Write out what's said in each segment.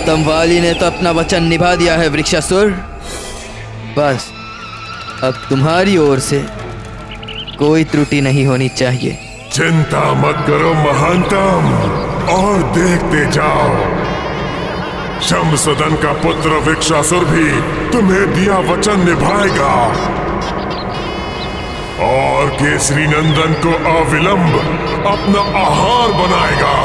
तमवाली ने तो अपना वचन निभा दिया है वृक्षासुर। बस अब तुम्हारी ओर से कोई त्रुटि नहीं होनी चाहिए। चिंता मत करो महानतम, और देखते जाओ, शमसदन का पुत्र वृक्षासुर भी तुम्हें दिया वचन निभाएगा और केसरी नंदन को अविलंब अपना आहार बनाएगा।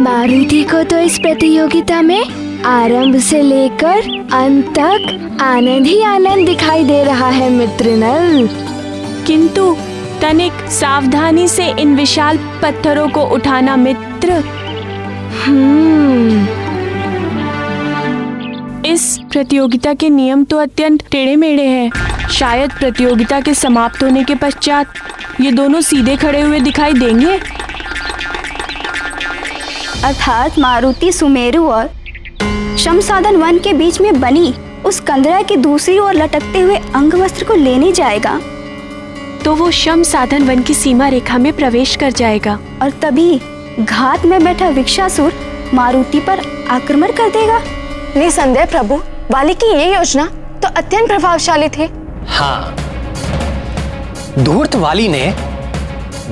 मारुति को तो इस प्रतियोगिता में आरंभ से लेकर अंत तक आनंद ही आनंद दिखाई दे रहा है मित्र नल। किंतु तनिक सावधानी से इन विशाल पत्थरों को उठाना मित्र। इस प्रतियोगिता के नियम तो अत्यंत टेढ़े मेढ़े हैं। शायद प्रतियोगिता के समाप्त होने के पश्चात ये दोनों सीधे खड़े हुए दिखाई देंगे। अर्थात मारुति सुमेरु और शमसादन वन के बीच में बनी उस कंदरा की दूसरी ओर लटकते हुए अंगवस्त्र को लेने जाएगा, तो वो शमसादन वन की सीमा रेखा में प्रवेश कर जाएगा और तभी घात में बैठा वृक्षासुर मारुति पर आक्रमण कर देगा। निसंदेह प्रभु, वाली की ये योजना तो अत्यंत प्रभावशाली थी। हाँ, धूर्त वाली ने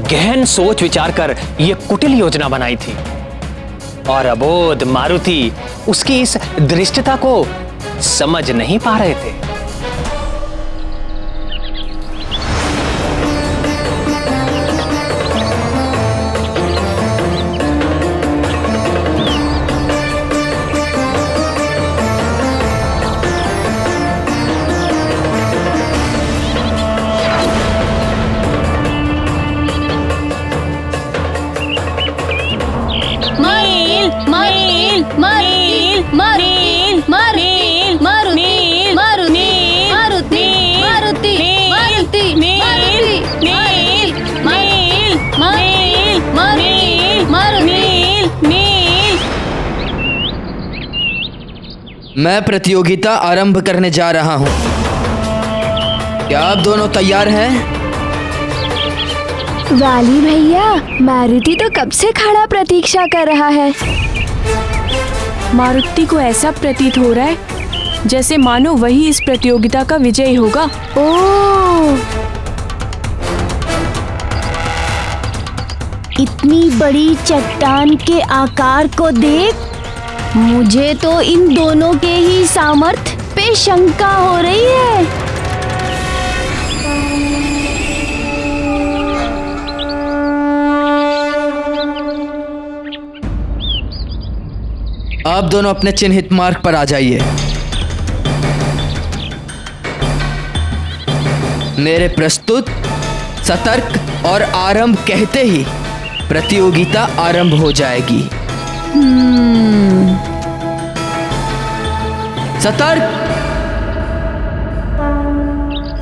गहन सोच विचार कर ये कुटिल योजना बनाई थी और अबोध मारुति उसकी इस दृष्टता को समझ नहीं पा रहे थे। मैं प्रतियोगिता आरंभ करने जा रहा हूं। क्या आप दोनों तैयार हैं? वाली भैया, मारुति तो कब से खड़ा प्रतीक्षा कर रहा है। मारुति को ऐसा प्रतीत हो रहा है जैसे मानो वही इस प्रतियोगिता का विजयी होगा। ओह, इतनी बड़ी चट्टान के आकार को देख मुझे तो इन दोनों के ही सामर्थ्य पे शंका हो रही है। आप दोनों अपने चिन्हित मार्ग पर आ जाइए। मेरे प्रस्तुत सतर्क और आरंभ कहते ही प्रतियोगिता आरंभ हो जाएगी। सतर्क,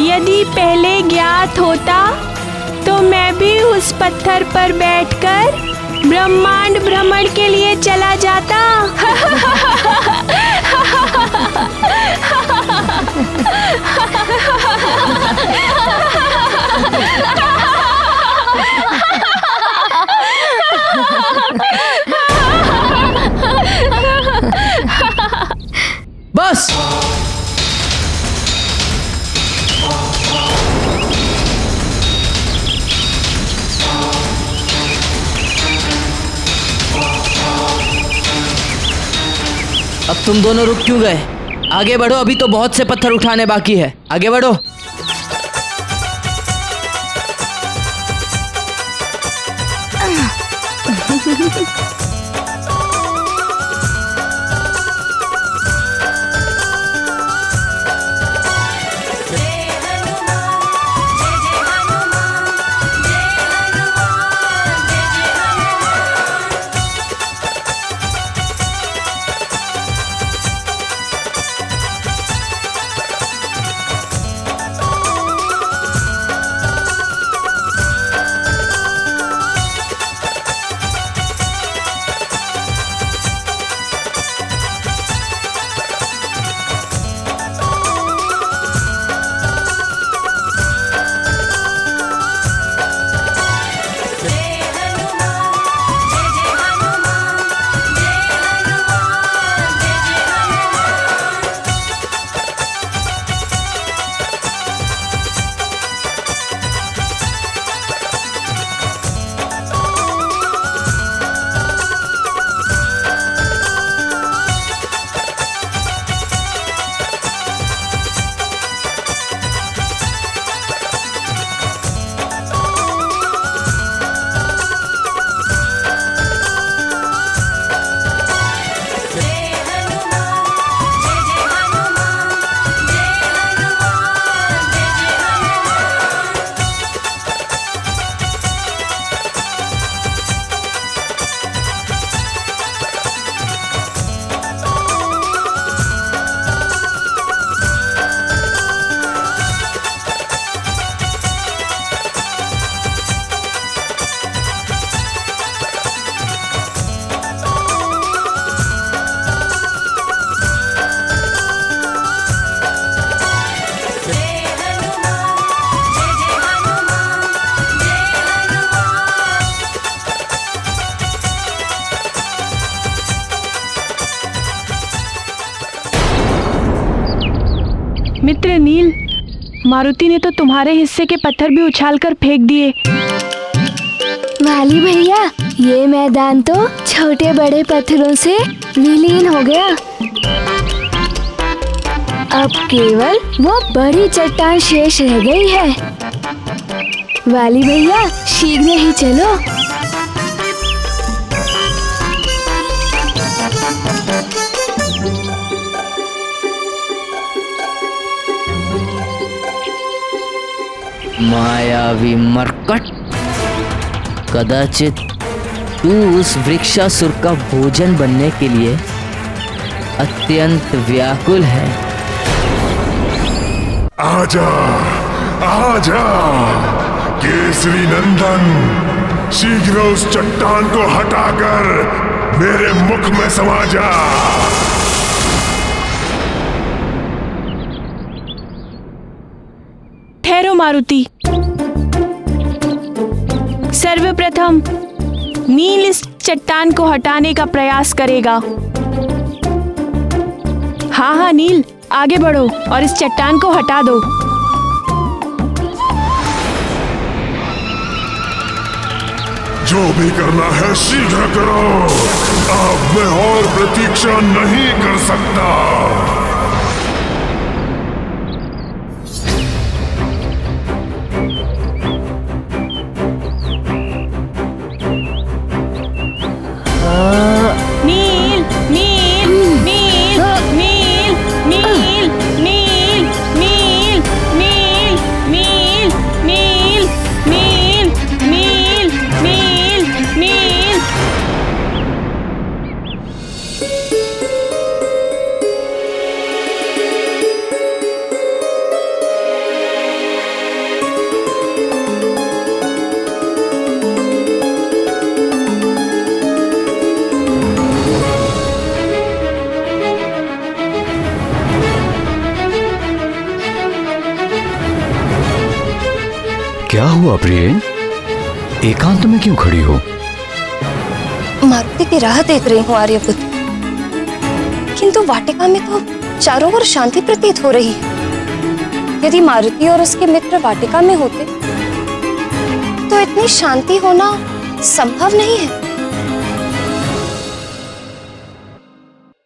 यदि पहले ज्ञात होता तो मैं भी उस पत्थर पर बैठकर ब्रह्मांड भ्रमण के लिए चला जाता। बस अब तुम दोनों रुक क्यों गए? आगे बढ़ो, अभी तो बहुत से पत्थर उठाने बाकी है। आगे बढ़ो। मित्र नील, मारुति ने तो तुम्हारे हिस्से के पत्थर भी उछालकर फेंक दिए। वाली भैया, ये मैदान तो छोटे बड़े पत्थरों से विलीन हो गया। अब केवल वो बड़ी चट्टान शेष रह गई है। वाली भैया, शीघ्र ही चलो। मायावी मरकट, कदाचित तू उस वृक्षासुर का भोजन बनने के लिए अत्यंत व्याकुल है। आजा, आजा, केसरी नंदन, शीघ्र उस चट्टान को हटाकर मेरे मुख में समा जा। ठहरो मारुति। सर्वप्रथम नील इस चट्टान को हटाने का प्रयास करेगा। हाँ हाँ नील, आगे बढ़ो और इस चट्टान को हटा दो। जो भी करना है शीघ्र करो। अब मैं और प्रतीक्षा नहीं कर सकता। नील नील नील नील नील नील नील नील नील नील नील नील नील नील। क्या हुआ प्रिय? एकांत में क्यों खड़ी हो? मारुति की राह देख रही हूँ आर्यपुत्र, किंतु वाटिका में तो चारों ओर शांति प्रतीत हो रही है। यदि मारुति और उसके मित्र वाटिका में होते तो इतनी शांति होना संभव नहीं है।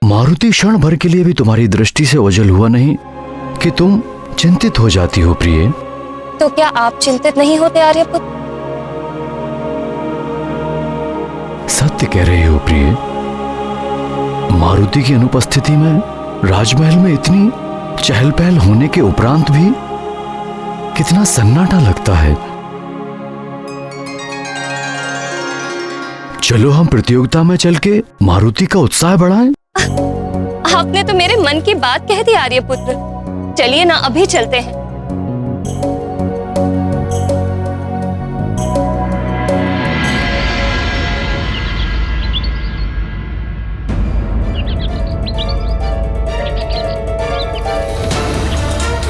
मारुति क्षण भर के लिए भी तुम्हारी दृष्टि से ओझल हुआ नहीं कि तुम चिंतित हो जाती हो प्रिय? तो क्या आप चिंतित नहीं होते आर्यपुत्र? सत्य कह रही हो प्रिय। मारुति की अनुपस्थिति में राजमहल में इतनी चहल पहल होने के उपरांत भी कितना सन्नाटा लगता है। चलो हम प्रतियोगिता में चल के मारुति का उत्साह बढ़ाएं। आपने तो मेरे मन की बात कह दी आर्यपुत्र। चलिए ना, अभी चलते हैं।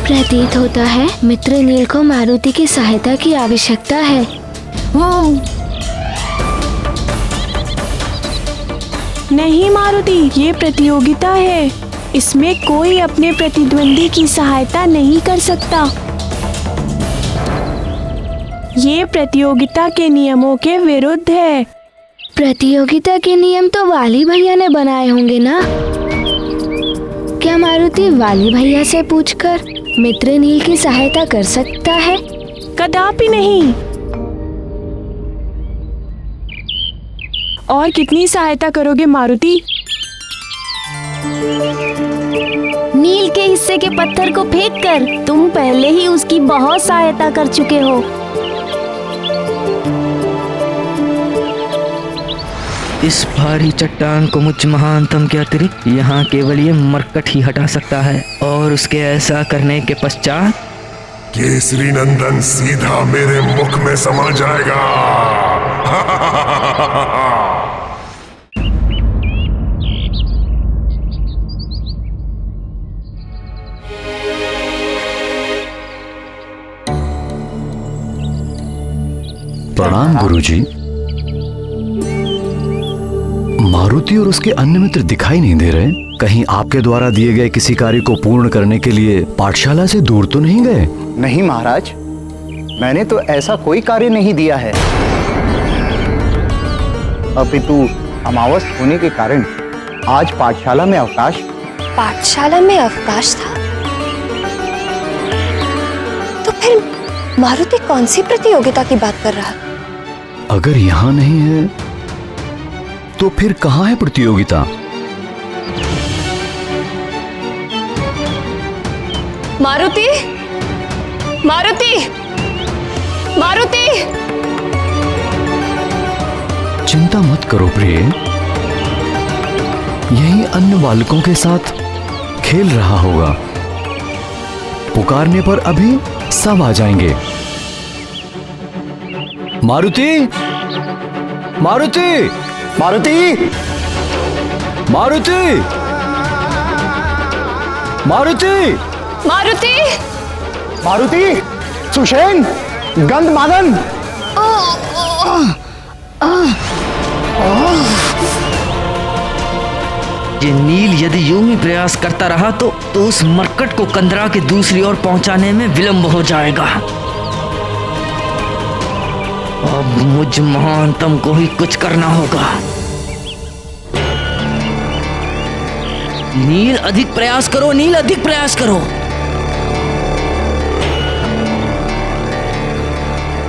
प्रतीत होता है मित्र नील को मारुति की सहायता की आवश्यकता है। नहीं मारुति, ये प्रतियोगिता है, इसमें कोई अपने प्रतिद्वंदी की सहायता नहीं कर सकता। ये प्रतियोगिता के नियमों के विरुद्ध है। प्रतियोगिता के नियम तो वाली भैया ने बनाए होंगे ना? क्या मारुति वाली भैया से पूछकर मित्र नील की सहायता कर सकता है? कदापि नहीं। और कितनी सहायता करोगे मारुति? नील के हिस्से के पत्थर को फेंककर तुम पहले ही उसकी बहुत सहायता कर चुके हो। इस भारी चट्टान को मुझ महानतम के अतिरिक्त यहाँ केवल ये मरकट ही हटा सकता है, और उसके ऐसा करने के पश्चात केसरी नंदन सीधा मेरे मुख में समा जाएगा। प्रणाम गुरुजी। मारुति और उसके अन्य मित्र दिखाई नहीं दे रहे। कहीं आपके द्वारा दिए गए किसी कार्य को पूर्ण करने के लिए पाठशाला से दूर तो नहीं गए? नहीं महाराज, मैंने तो ऐसा कोई कार्य नहीं दिया है। अपितु अमावस होने के कारण आज पाठशाला में अवकाश। पाठशाला में अवकाश था? तो फिर मारुति कौन सी प्रतियोगिता की बात कर रहा? अगर यहाँ नहीं है तो फिर कहाँ है प्रतियोगिता? मारुति, मारुति, मारुति! चिंता मत करो प्रिय, यही अन्य बालकों के साथ खेल रहा होगा। पुकारने पर अभी सब आ जाएंगे। मारुति, मारुति, मारुति, मारुति, मारुति, मारुति, मारुति, सुषेण, गंधमादन। ये नील यदि यूं ही प्रयास करता रहा तो उस मरकट को कंदरा के दूसरी ओर पहुंचाने में विलंब हो जाएगा। अब मुझ महानतम को ही कुछ करना होगा। नील अधिक प्रयास करो, नील अधिक प्रयास करो।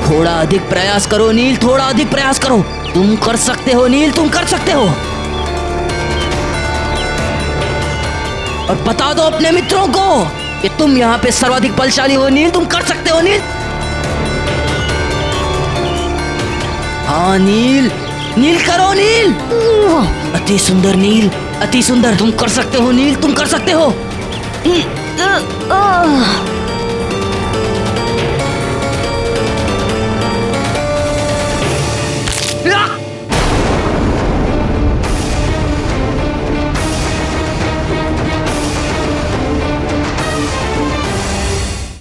थोड़ा अधिक प्रयास करो नील, थोड़ा अधिक प्रयास करो। तुम कर सकते हो नील, तुम कर सकते हो। और बता दो अपने मित्रों को कि तुम यहाँ पे सर्वाधिक बलशाली हो नील, तुम कर सकते हो नील। हाँ नील, नील करो नील। अति सुंदर नील, अति सुंदर। तुम कर सकते हो नील, तुम कर सकते हो।